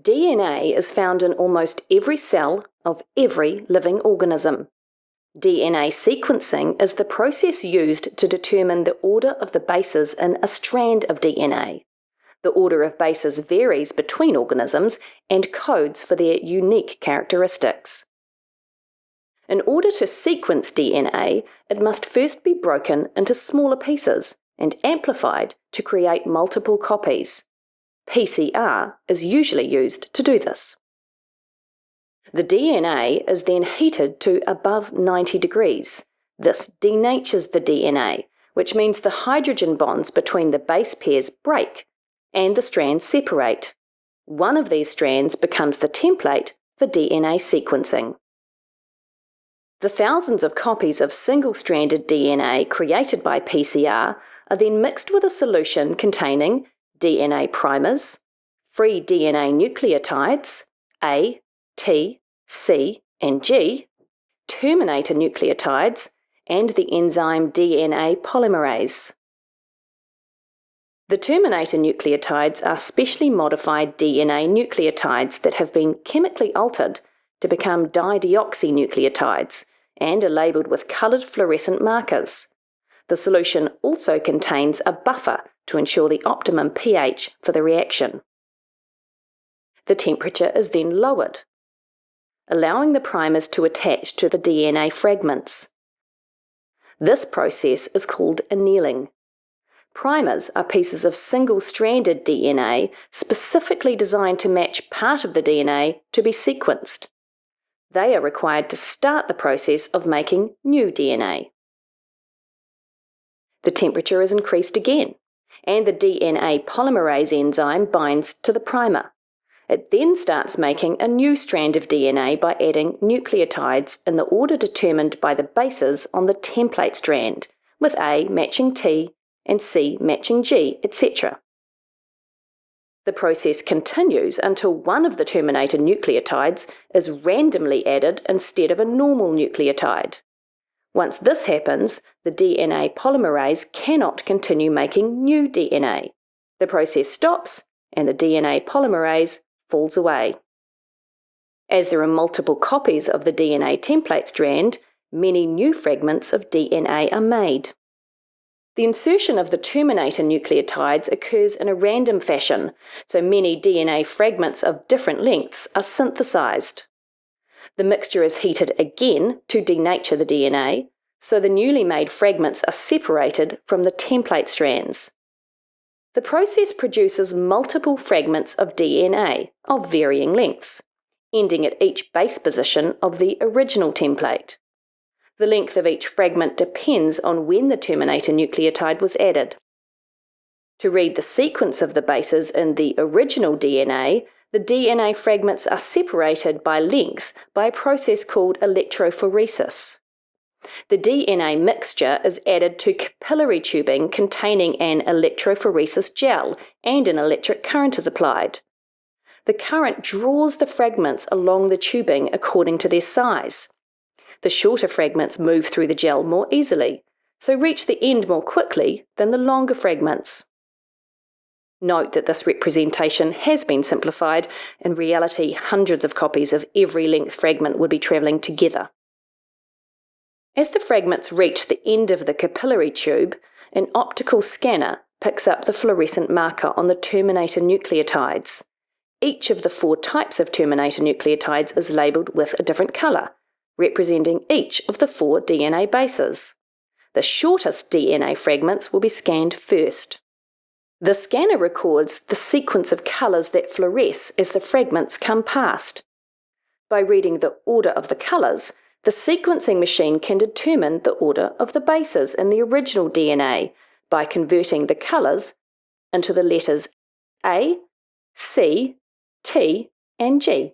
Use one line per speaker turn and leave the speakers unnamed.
DNA is found in almost every cell of every living organism. DNA sequencing is the process used to determine the order of the bases in a strand of DNA. The order of bases varies between organisms and codes for their unique characteristics. In order to sequence DNA, it must first be broken into smaller pieces and amplified to create multiple copies. PCR is usually used to do this. The DNA is then heated to above 90 degrees. This denatures the DNA, which means the hydrogen bonds between the base pairs break and the strands separate. One of these strands becomes the template for DNA sequencing. The thousands of copies of single-stranded DNA created by PCR are then mixed with a solution containing DNA primers, free DNA nucleotides, A, T, C, and G, terminator nucleotides, and the enzyme DNA polymerase. The terminator nucleotides are specially modified DNA nucleotides that have been chemically altered to become dideoxynucleotides and are labelled with coloured fluorescent markers. The solution also contains a buffer to ensure the optimum pH for the reaction. The temperature is then lowered, allowing the primers to attach to the DNA fragments. This process is called annealing. Primers are pieces of single-stranded DNA specifically designed to match part of the DNA to be sequenced. They are required to start the process of making new DNA. The temperature is increased again, and the DNA polymerase enzyme binds to the primer. It then starts making a new strand of DNA by adding nucleotides in the order determined by the bases on the template strand, with A matching T and C matching G, etc. The process continues until one of the terminator nucleotides is randomly added instead of a normal nucleotide. Once this happens, the DNA polymerase cannot continue making new DNA. The process stops and the DNA polymerase falls away. As there are multiple copies of the DNA template strand, many new fragments of DNA are made. The insertion of the terminator nucleotides occurs in a random fashion, so many DNA fragments of different lengths are synthesized. The mixture is heated again to denature the DNA, so the newly made fragments are separated from the template strands. The process produces multiple fragments of DNA of varying lengths, ending at each base position of the original template. The length of each fragment depends on when the terminator nucleotide was added. To read the sequence of the bases in the original DNA, the DNA fragments are separated by length by a process called electrophoresis. The DNA mixture is added to capillary tubing containing an electrophoresis gel and an electric current is applied. The current draws the fragments along the tubing according to their size. The shorter fragments move through the gel more easily, so reach the end more quickly than the longer fragments. Note that this representation has been simplified. In reality, hundreds of copies of every length fragment would be travelling together. As the fragments reach the end of the capillary tube, an optical scanner picks up the fluorescent marker on the terminator nucleotides. Each of the 4 types of terminator nucleotides is labelled with a different colour, representing each of the 4 DNA bases. The shortest DNA fragments will be scanned first. The scanner records the sequence of colours that fluoresce as the fragments come past. By reading the order of the colours, the sequencing machine can determine the order of the bases in the original DNA by converting the colours into the letters A, C, T, and G.